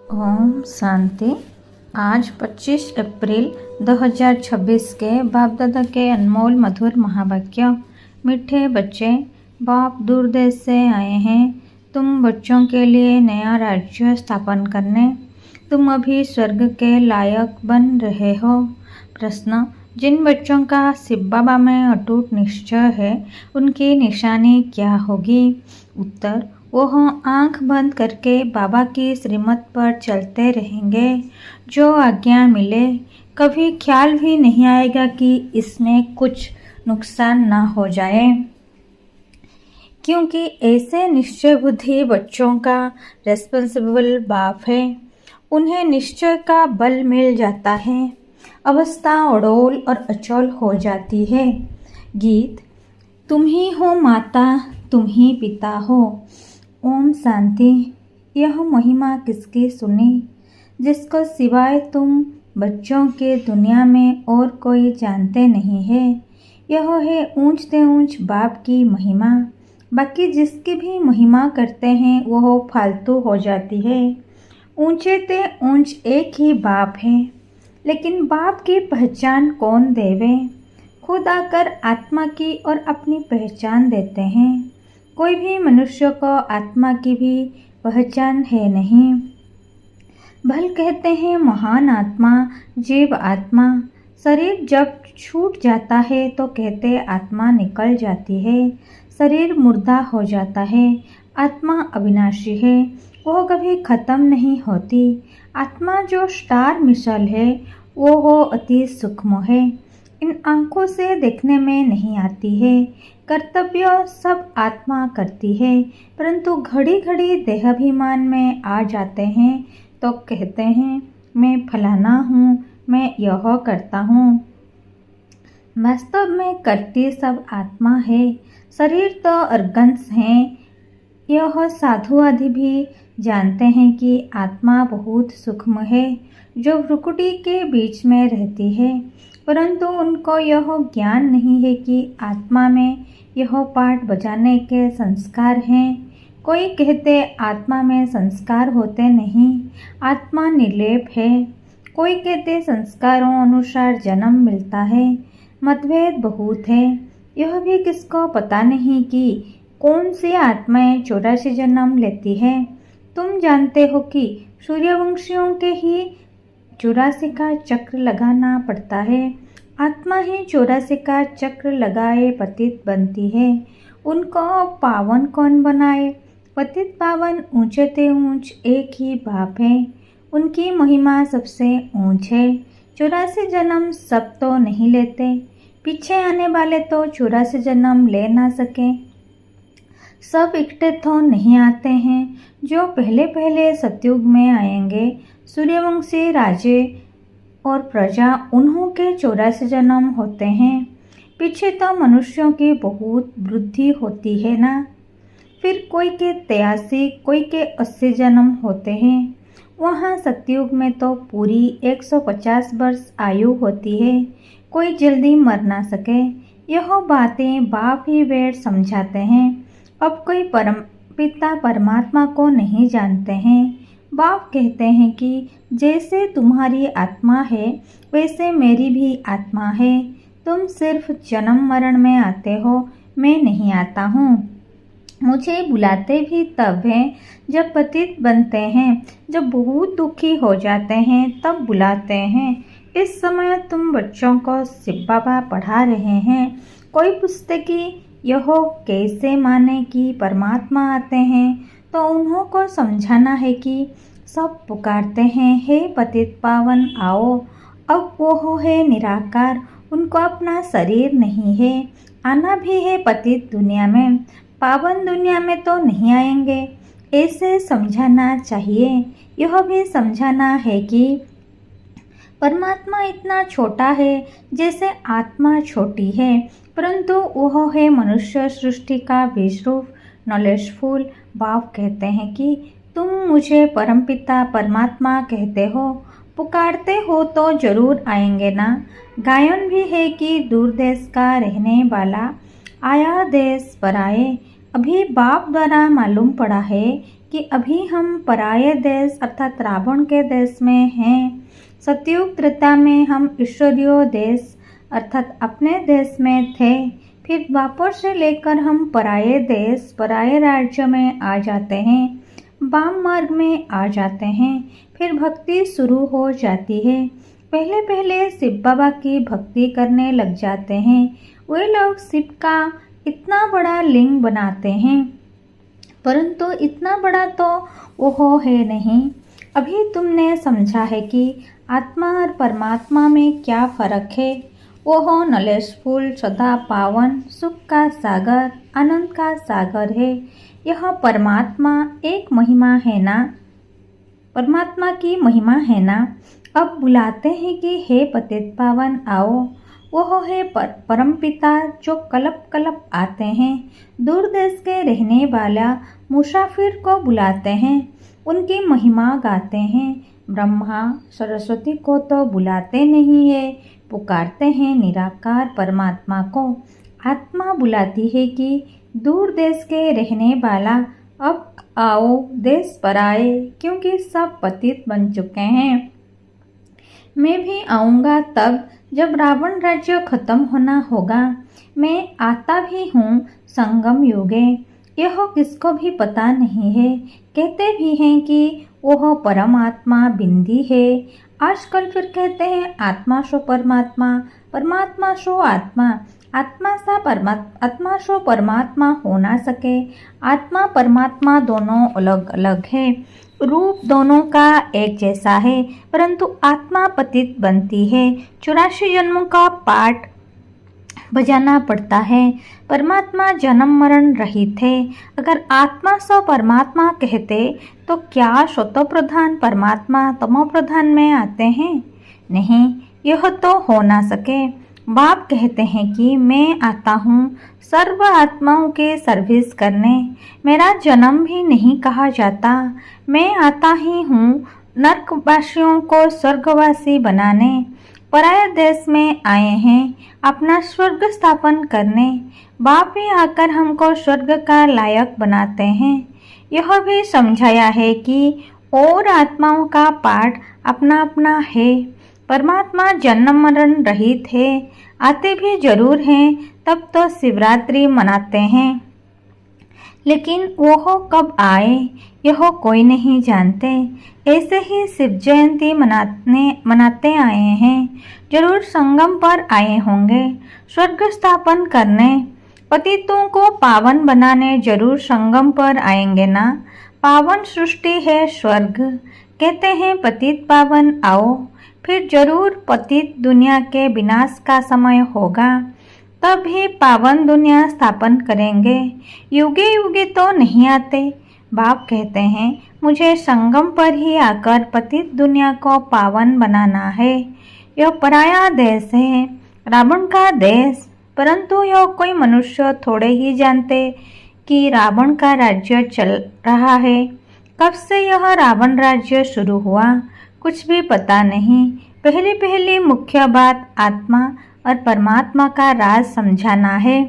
ओम शांति। आज 25 अप्रैल 2026 के बाप दादा के अनमोल मधुर महावाक्य। मीठे बच्चे, बाप दूर देश से आए हैं तुम बच्चों के लिए नया राज्य स्थापन करने। तुम अभी स्वर्ग के लायक बन रहे हो। प्रश्न: जिन बच्चों का शिव बाबा में अटूट निश्चय है उनकी निशानी क्या होगी? उत्तर: वह आंख बंद करके बाबा की श्रीमत पर चलते रहेंगे। जो आज्ञा मिले कभी ख्याल भी नहीं आएगा कि इसमें कुछ नुकसान ना हो जाए, क्योंकि ऐसे निश्चय बुद्धि बच्चों का रेस्पॉन्सिबल बाप है। उन्हें निश्चय का बल मिल जाता है, अवस्था अडोल और अचल हो जाती है। गीत: तुम ही हो माता, तुम ही पिता हो। ओम शांति। यह महिमा किसकी सुनी, जिसको सिवाय तुम बच्चों के दुनिया में और कोई जानते नहीं है। यह है ऊंच से ऊंच बाप की महिमा। बाकी जिसकी भी महिमा करते हैं वह फालतू हो जाती है। ऊंचे ते ऊंच एक ही बाप है, लेकिन बाप की पहचान कौन देवे? खुद आकर आत्मा की और अपनी पहचान देते हैं। कोई भी मनुष्य को आत्मा की भी पहचान है नहीं। भल कहते हैं महान आत्मा, जीव आत्मा। शरीर जब छूट जाता है तो कहते आत्मा निकल जाती है। शरीर मुर्दा हो जाता है। आत्मा अविनाशी है, वह कभी खत्म नहीं होती। आत्मा जो स्टार मिसाल है वो अति सूक्ष्म है, इन आँखों से देखने में नहीं आती है। कर्तव्य सब आत्मा करती है, परंतु घड़ी घड़ी देहाभिमान में आ जाते हैं तो कहते हैं मैं फलाना हूँ, मैं यह करता हूँ। वास्तव में करती सब आत्मा है। शरीर तो अर्गन्स हैं। यह साधु आदि भी जानते हैं कि आत्मा बहुत सूक्ष्म है, जो भ्रुकुटी के बीच में रहती है, परंतु उनको यह ज्ञान नहीं है कि आत्मा में यह पाठ बजाने के संस्कार हैं। कोई कहते आत्मा में संस्कार होते नहीं, आत्मा निर्लेप है। कोई कहते संस्कारों अनुसार जन्म मिलता है। मतभेद बहुत है। यह भी किसको पता नहीं कि कौन सी आत्माएं 84 जन्म लेती है। तुम जानते हो कि सूर्यवंशियों के ही 84 का चक्र लगाना पड़ता है। आत्मा ही 84 का चक्र लगाए पतित बनती है। उनको पावन कौन बनाए? पतित पावन ऊंचे ते ऊंच एक ही बाप है। उनकी महिमा सबसे ऊंच है। 84 जन्म सब तो नहीं लेते, पीछे आने वाले तो 84 जन्म ले ना सके। सब इकट्ठे तो नहीं आते हैं। जो पहले पहले सतयुग में आएंगे, सूर्यवंशी राजे और प्रजा, उन्हों के 84 जन्म होते हैं। पीछे तो मनुष्यों की बहुत वृद्धि होती है ना। फिर कोई के 83, कोई के 80 जन्म होते हैं। वहाँ सतयुग में तो पूरी 150 वर्ष आयु होती है। कोई जल्दी मर ना सके। यह बातें बाप ही वेद समझाते हैं। अब कोई पिता परमात्मा को नहीं जानते हैं। बाप कहते हैं कि जैसे तुम्हारी आत्मा है वैसे मेरी भी आत्मा है। तुम सिर्फ जन्म मरण में आते हो, मैं नहीं आता हूँ। मुझे बुलाते भी तब हैं जब पतित बनते हैं, जब बहुत दुखी हो जाते हैं तब बुलाते हैं। इस समय तुम बच्चों को शिव बाबा पढ़ा रहे हैं। कोई पूछते कि यह कैसे माने कि परमात्मा आते हैं, तो उन्हों को समझाना है कि सब पुकारते हैं हे पतित पावन आओ। अब वो है निराकार, उनको अपना शरीर नहीं है। आना भी है पतित दुनिया में, पावन दुनिया में तो नहीं आएंगे। ऐसे समझाना चाहिए। यह भी समझाना है कि परमात्मा इतना छोटा है जैसे आत्मा छोटी है, परंतु वह है मनुष्य सृष्टि का बीज रूप, नॉलेजफुल। बाप कहते हैं कि तुम मुझे परमपिता परमात्मा कहते हो, पुकारते हो तो जरूर आएंगे ना। गायन भी है कि दूर देश का रहने वाला आया देश पर आए। अभी बाप द्वारा मालूम पड़ा है कि अभी हम पराये देश अर्थात रावण के देश में हैं। सतयुग त्रेता में हम ईश्वरीय देश अर्थात अपने देश में थे। फिर द्वापर से लेकर हम पराये देश पराये राज्य में आ जाते हैं, वाम मार्ग में आ जाते हैं। फिर भक्ति शुरू हो जाती है। पहले पहले शिव बाबा की भक्ति करने लग जाते हैं। वे लोग शिव का इतना बड़ा लिंग बनाते हैं, परंतु इतना बड़ा तो वो है नहीं। अभी तुमने समझा है कि आत्मा और परमात्मा में क्या फर्क है। वो हो नलेश फूल, सदा पावन, सुख का सागर, आनंद का सागर है। यह परमात्मा एक महिमा है ना, परमात्मा की महिमा है ना। अब बुलाते हैं कि हे पतित पावन आओ। वो है परमपिता जो कलप कलप आते हैं। दूर देश के रहने वाला मुसाफिर को बुलाते हैं, उनकी महिमा गाते हैं। ब्रह्मा सरस्वती को तो बुलाते नहीं है, पुकारते हैं निराकार परमात्मा को। आत्मा बुलाती है कि दूर देश के रहने वाला अब आओ देश पर आए, क्योंकि सब पतित बन चुके हैं। मैं भी आऊँगा तब जब रावण राज्य खत्म होना होगा। मैं आता भी हूँ संगम युगे, यह किसको भी पता नहीं है। कहते भी हैं कि वह परमात्मा बिंदी है। आजकल फिर कहते हैं आत्मा सो परमात्मा, परमात्मा सो आत्मा। आत्मा सो परमात्मा हो ना सके। आत्मा परमात्मा दोनों अलग अलग है। रूप दोनों का एक जैसा है, परंतु आत्मा पतित बनती है। 84 जन्मों का पाठ बजाना पड़ता है। परमात्मा जन्म मरण रहित है। अगर आत्मा सो परमात्मा कहते तो क्या सतो प्रधान परमात्मा तमो प्रधान में आते हैं? नहीं, यह तो हो ना सके। बाप कहते हैं कि मैं आता हूँ सर्व आत्माओं के सर्विस करने। मेरा जन्म भी नहीं कहा जाता। मैं आता ही हूँ नरकवासियों को स्वर्गवासी बनाने। पराये देश में आए हैं अपना स्वर्ग स्थापन करने। बाप भी आकर हमको स्वर्ग का लायक बनाते हैं। यह भी समझाया है कि और आत्माओं का पाठ अपना अपना है। परमात्मा जन्म मरण रहित है। आते भी जरूर हैं, तब तो शिवरात्रि मनाते हैं, लेकिन वह कब आए यह कोई नहीं जानते। ऐसे ही शिव जयंती मनाते आए हैं। जरूर संगम पर आए होंगे स्वर्ग स्थापन करने। पतितों को पावन बनाने जरूर संगम पर आएंगे ना। पावन सृष्टि है स्वर्ग, कहते हैं पतित पावन आओ। फिर जरूर पतित दुनिया के विनाश का समय होगा, तब भी पावन दुनिया स्थापन करेंगे। युगे युगे तो नहीं आते। बाप कहते हैं मुझे संगम पर ही आकर पतित दुनिया को पावन बनाना है। यह पराया देश है, रावण का देश, परंतु यह कोई मनुष्य थोड़े ही जानते कि रावण का राज्य चल रहा है। कब से यह रावण राज्य शुरू हुआ कुछ भी पता नहीं। पहले मुख्य बात आत्मा और परमात्मा का राज समझाना है।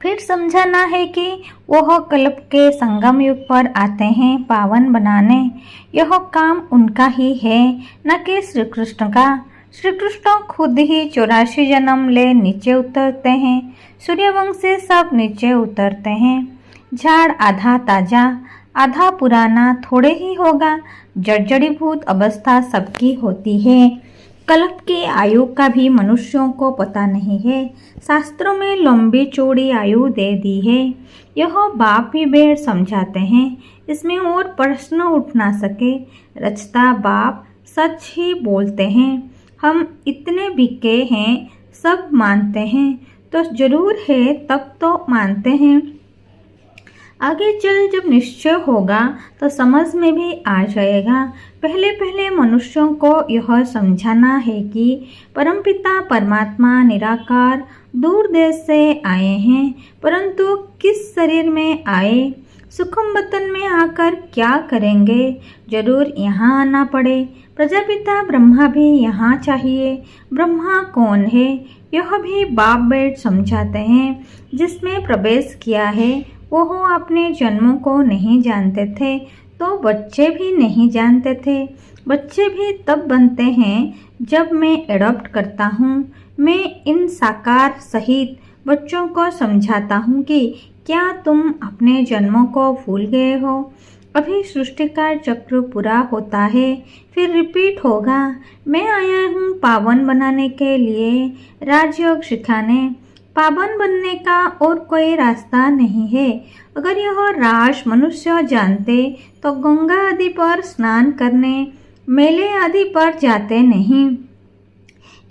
फिर समझाना है कि वह कल्प के संगम युग पर आते हैं पावन बनाने। यह काम उनका ही है, न कि श्री कृष्ण का। श्री कृष्ण खुद ही 84 जन्म ले नीचे उतरते हैं। सूर्यवंशी सब नीचे उतरते हैं। झाड़ आधा ताजा आधा पुराना थोड़े ही होगा। जर्जरीभूत अवस्था सबकी होती है। कल्प की आयु का भी मनुष्यों को पता नहीं है। शास्त्रों में लंबी चौड़ी आयु दे दी है। यह बाप ही बेड़ समझाते हैं, इसमें और प्रश्न उठ ना सके। रचता बाप सच ही बोलते हैं। हम इतने बिके हैं सब मानते हैं, तो जरूर है तब तो मानते हैं। आगे चल जब निश्चय होगा तो समझ में भी आ जाएगा। पहले मनुष्यों को यह समझाना है कि परमपिता परमात्मा निराकार दूर देश से आए हैं, परंतु किस शरीर में आए, सुखम वतन में आकर क्या करेंगे। जरूर यहाँ आना पड़े। प्रजापिता ब्रह्मा भी यहाँ चाहिए। ब्रह्मा कौन है यह भी बाप बेट समझाते हैं। जिसमें प्रवेश किया है वो अपने जन्मों को नहीं जानते थे तो बच्चे भी नहीं जानते थे। बच्चे भी तब बनते हैं जब मैं एडॉप्ट करता हूँ। मैं इन साकार सहित बच्चों को समझाता हूँ कि क्या तुम अपने जन्मों को भूल गए हो। अभी सृष्टि का चक्र पूरा होता है, फिर रिपीट होगा। मैं आया हूँ पावन बनाने के लिए, राजयोग सिखाने। पावन बनने का और कोई रास्ता नहीं है। अगर यह राज मनुष्य जानते तो गंगा आदि पर स्नान करने, मेले आदि पर जाते नहीं।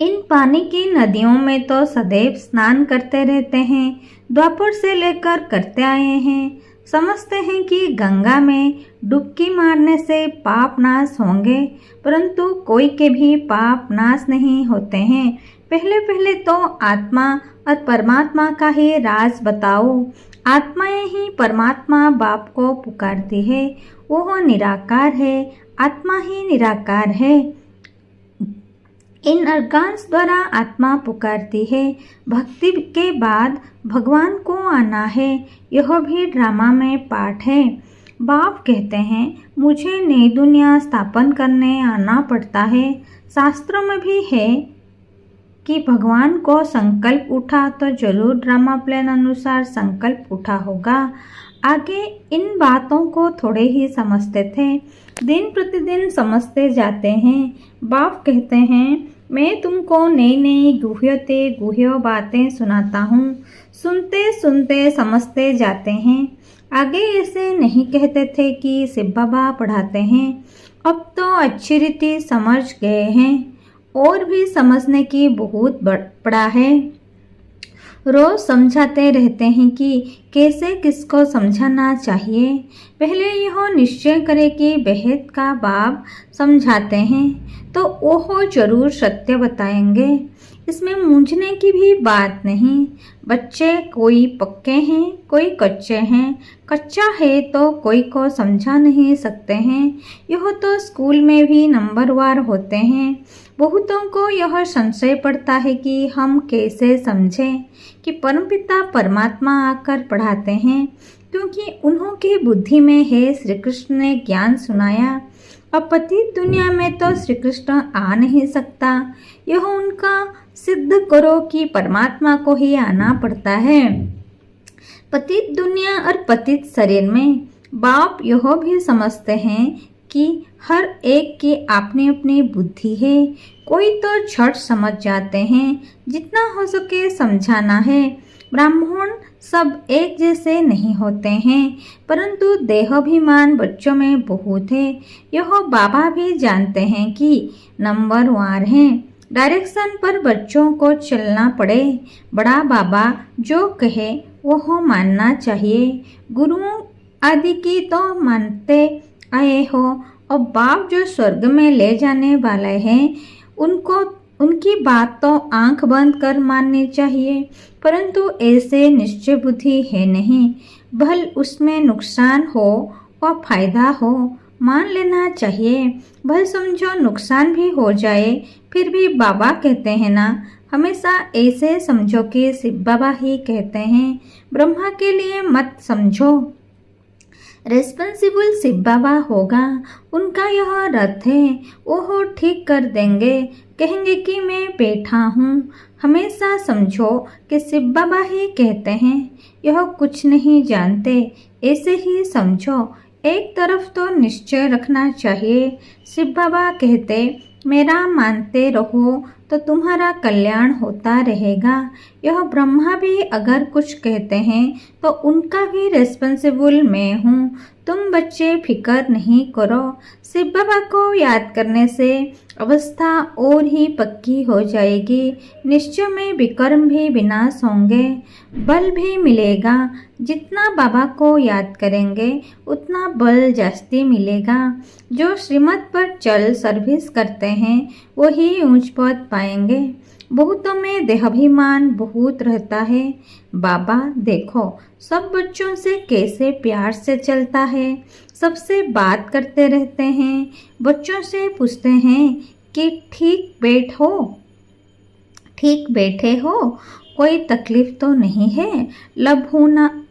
इन पानी की नदियों में तो सदैव स्नान करते रहते हैं, द्वापर से लेकर करते आए हैं। समझते हैं कि गंगा में डुबकी मारने से पाप नाश होंगे, परंतु कोई के भी पाप नाश नहीं होते हैं। पहले पहले तो आत्मा और परमात्मा का ही राज बताओ। आत्माएं ही परमात्मा बाप को पुकारती है। वो निराकार है, आत्मा ही निराकार है। इन अर्गान्स द्वारा आत्मा पुकारती है। भक्ति के बाद भगवान को आना है। यह भी ड्रामा में पाठ है। बाप कहते हैं मुझे नई दुनिया स्थापन करने आना पड़ता है। शास्त्रों में भी है कि भगवान को संकल्प उठा तो जरूर ड्रामा प्लान अनुसार संकल्प उठा होगा। आगे इन बातों को थोड़े ही समझते थे, दिन प्रतिदिन समझते जाते हैं। बाप कहते हैं मैं तुमको नई नई गुह्य बातें सुनाता हूँ। सुनते सुनते समझते जाते हैं। आगे ऐसे नहीं कहते थे कि शिव बाबा पढ़ाते हैं। अब तो अच्छी रीति समझ गए हैं। और भी समझने की बहुत बड़ा है। रोज समझाते रहते हैं कि कैसे किसको समझाना चाहिए। पहले यह निश्चय करे कि बेहद का बाप समझाते हैं तो वो जरूर सत्य बताएंगे। इसमें मूंझने की भी बात नहीं। बच्चे कोई पक्के हैं, कोई कच्चे हैं। कच्चा है तो कोई को समझा नहीं सकते हैं। यह तो स्कूल में भी नंबरवार होते हैं। बहुतों को यह संशय पड़ता है कि हम कैसे समझें कि परमपिता परमात्मा आकर पढ़ाते हैं, क्योंकि उन्हों की बुद्धि में है श्री कृष्ण ने ज्ञान सुनाया। अब पतित दुनिया में तो श्री कृष्ण आ नहीं सकता। यह उनका सिद्ध करो कि परमात्मा को ही आना पड़ता है। पतित दुनिया और पतित शरीर में बाप यह भी समझते हैं कि हर एक की अपनी अपनी बुद्धि है। कोई तो झट समझ जाते हैं, जितना हो सके समझाना है। ब्राह्मण सब एक जैसे नहीं होते हैं, परंतु देहाभिमान बच्चों में बहुत है। यह बाबा भी जानते हैं कि नंबरवार हैं। डायरेक्शन पर बच्चों को चलना पड़े। बड़ा बाबा जो कहे वह मानना चाहिए। गुरुओं आदि की तो मानते आए हो, और बाप जो स्वर्ग में ले जाने वाले हैं उनको उनकी बात तो आंख बंद कर माननी चाहिए, परंतु ऐसे निश्चय बुद्धि है नहीं। भल उसमें नुकसान हो और फायदा हो मान लेना चाहिए। भल समझो नुकसान भी हो जाए फिर भी बाबा कहते हैं ना, हमेशा ऐसे समझो कि शिव बाबा ही कहते हैं। ब्रह्मा के लिए मत समझो। रेस्पॉन्सिबल शिव बाबा होगा, उनका यह रथ है। वो ठीक कर देंगे। कहेंगे कि मैं बैठा हूँ। हमेशा समझो कि शिव बाबा ही कहते हैं। यह कुछ नहीं जानते, ऐसे ही समझो। एक तरफ तो निश्चय रखना चाहिए। शिव बाबा कहते मेरा मानते रहो तो तुम्हारा कल्याण होता रहेगा। यह ब्रह्मा भी अगर कुछ कहते हैं तो उनका भी रेस्पॉन्सिबल मैं हूँ। तुम बच्चे फिक्र नहीं करो। शिव बाबा को याद करने से अवस्था और ही पक्की हो जाएगी। निश्चय में विकर्म भी विनाश होंगे, बल भी मिलेगा। जितना बाबा को याद करेंगे उतना बल जास्ती मिलेगा। जो श्रीमत पर चल सर्विस करते हैं वही ऊंच पद पाएंगे। बहुतों में देहाभिमान बहुत रहता है। बाबा देखो सब बच्चों से कैसे प्यार से चलता है, सबसे बात करते रहते हैं। बच्चों से पूछते हैं कि ठीक बैठे हो, कोई तकलीफ तो नहीं है। लाभ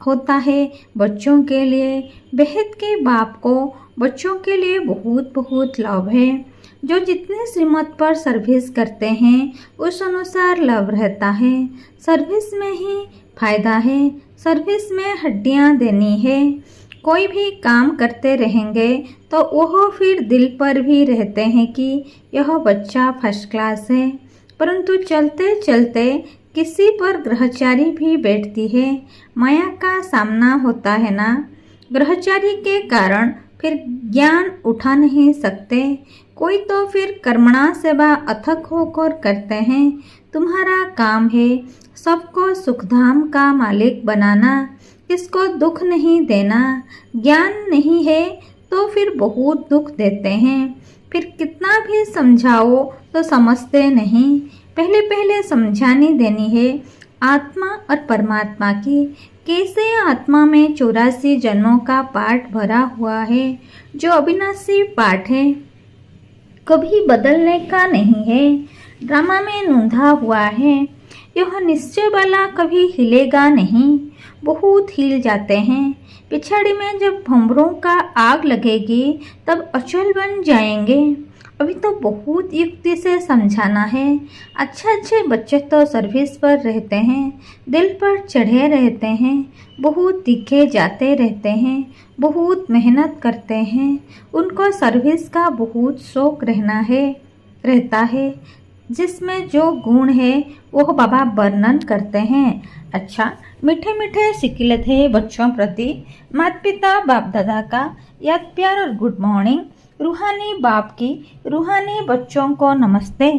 होता है बच्चों के लिए। बेहद के बाप को बच्चों के लिए बहुत बहुत लाभ है। जो जितने श्रीमत पर सर्विस करते हैं उस अनुसार लाभ रहता है। सर्विस में ही फायदा है। सर्विस में हड्डियां देनी है। कोई भी काम करते रहेंगे तो वह फिर दिल पर भी रहते हैं कि यह बच्चा फर्स्ट क्लास है। परंतु चलते चलते किसी पर ग्रहचारी भी बैठती है। माया का सामना होता है ना। ग्रहचारी के कारण फिर ज्ञान उठा नहीं सकते। कोई तो फिर कर्मणा सेवा अथक होकर करते हैं। तुम्हारा काम है सबको सुखधाम का मालिक बनाना, किसको दुख नहीं देना। ज्ञान नहीं है तो फिर बहुत दुख देते हैं। फिर कितना भी समझाओ तो समझते नहीं। पहले पहले समझानी देनी है आत्मा और परमात्मा की। कैसे आत्मा में 84 जन्मों का पाठ भरा हुआ है, जो अविनाशी पाठ है, कभी बदलने का नहीं है। ड्रामा में नूंधा हुआ है। यह निश्चय वाला कभी हिलेगा नहीं। बहुत हिल जाते हैं। पिछाड़ी में जब भंवरों का आग लगेगी तब अचल बन जाएंगे। अभी तो बहुत युक्ति से समझाना है। अच्छे बच्चे तो सर्विस पर रहते हैं, दिल पर चढ़े रहते हैं, बहुत दिखे जाते रहते हैं, बहुत मेहनत करते हैं। उनको सर्विस का बहुत शौक रहता है। जिसमें जो गुण है वह बाबा वर्णन करते हैं। अच्छा, मीठे मीठे सिकिलत है बच्चों प्रति माता पिता बाप दादा का याद प्यार और गुड मॉर्निंग। रूहानी बाप की रूहानी बच्चों को नमस्ते।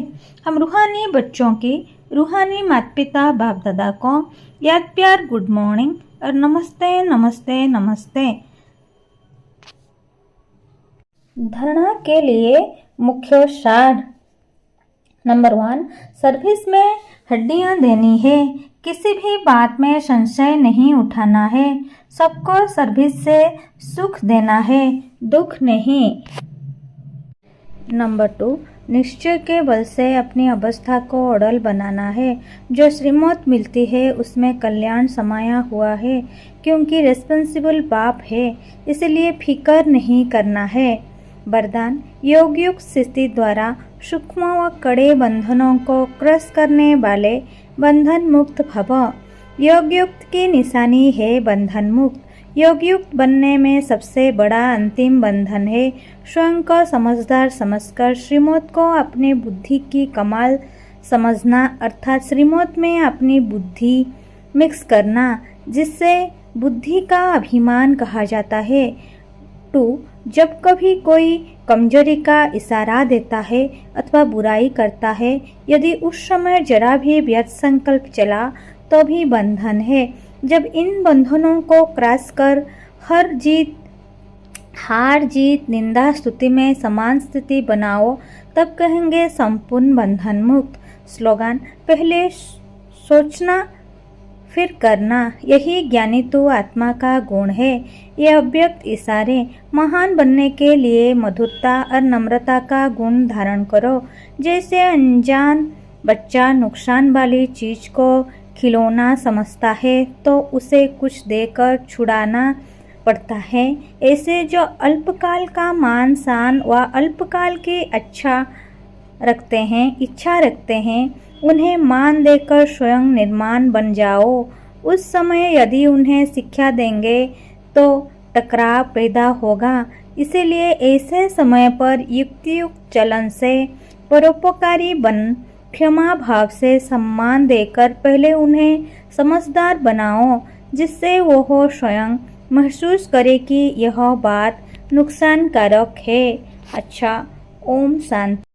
हम रूहानी बच्चों की रूहानी माता पिता बाप दादा को याद प्यार गुड मॉर्निंग और नमस्ते नमस्ते नमस्ते। धारणा के लिए मुख्य सार। नंबर 1, सर्विस में हड्डियां देनी है। किसी भी बात में संशय नहीं उठाना है। सबको सर्विस से सुख देना है, दुख नहीं। नंबर 2, निश्चय के बल से अपनी अवस्था को अड़ल बनाना है। जो श्रीमत मिलती है उसमें कल्याण समाया हुआ है। क्योंकि रिस्पॉन्सिबल बाप है, इसलिए फिकर नहीं करना है। वरदान, योग युक्त स्थिति द्वारा सूक्ष्म व कड़े बंधनों को क्रश करने वाले बंधन मुक्त भव। योग युक्त की निशानी है बंधन मुक्त। योग युक्त बनने में सबसे बड़ा अंतिम बंधन है स्वयं को समझदार समझकर श्रीमत को अपनी बुद्धि की कमाल समझना, अर्थात श्रीमत में अपनी बुद्धि मिक्स करना, जिससे बुद्धि का अभिमान कहा जाता है। 2, जब कभी कोई कमजोरी का इशारा देता है अथवा बुराई करता है, यदि उस समय जरा भी व्यर्थ संकल्प चला तो भी बंधन है। जब इन बंधनों को क्रॉस कर हार जीत निंदा स्तुति में समान स्थिति बनाओ, तब कहेंगे संपूर्ण बंधन मुक्त। स्लोगन, पहले सोचना फिर करना, यही ज्ञानी तो आत्मा का गुण है। ये अव्यक्त इशारे। महान बनने के लिए मधुरता और नम्रता का गुण धारण करो। जैसे अनजान बच्चा नुकसान वाली चीज को खिलौना समझता है तो उसे कुछ देकर छुड़ाना पड़ता है, ऐसे जो अल्पकाल का मान शान व अल्पकाल की इच्छा रखते हैं, उन्हें मान देकर स्वयं निर्माण बन जाओ। उस समय यदि उन्हें शिक्षा देंगे तो टकराव पैदा होगा। इसीलिए ऐसे समय पर युक्त चलन से परोपकारी बन क्षमा भाव से सम्मान देकर पहले उन्हें समझदार बनाओ, जिससे वो स्वयं महसूस करे कि यह बात नुकसानकारक है। अच्छा, ओम शांति।